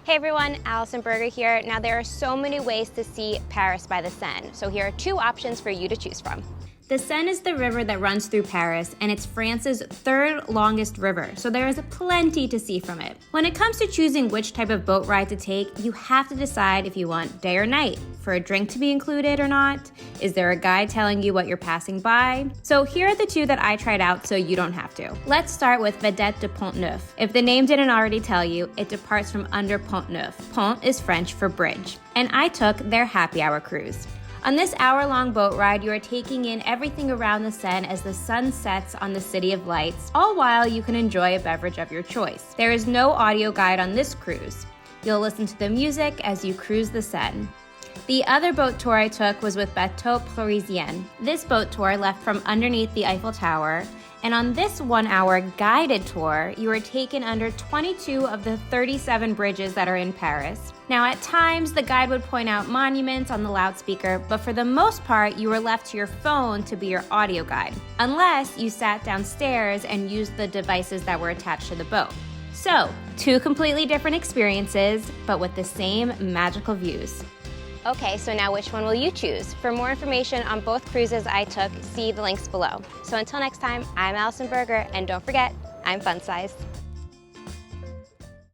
Hey everyone, Allison Berger here. Now there are so many ways to see Paris by the Seine, so here are two options for you to choose from. The Seine is the river that runs through Paris, and it's France's third longest river, so there is plenty to see from it. When it comes to choosing which type of boat ride to take, you have to decide if you want day or night, for a drink to be included or not. Is there a guide telling you what you're passing by? So here are the two that I tried out so you don't have to. Let's start with Vedette de Pont-Neuf. If the name didn't already tell you, it departs from under Pont-Neuf. Pont is French for bridge. And I took their happy hour cruise. On this hour-long boat ride, you are taking in everything around the Seine as the sun sets on the City of Lights, all while you can enjoy a beverage of your choice. There is no audio guide on this cruise. You'll listen to the music as you cruise the Seine. The other boat tour I took was with Bateau Parisien. This boat tour left from underneath the Eiffel Tower, and on this 1-hour guided tour, you are taken under 22 of the 37 bridges that are in Paris. Now, at times, the guide would point out monuments on the loudspeaker, but for the most part, you were left to your phone to be your audio guide, unless you sat downstairs and used the devices that were attached to the boat. So, two completely different experiences, but with the same magical views. Okay, so now which one will you choose? For more information on both cruises I took, see the links below. So until next time, I'm Allison Berger, and don't forget, I'm FunSized.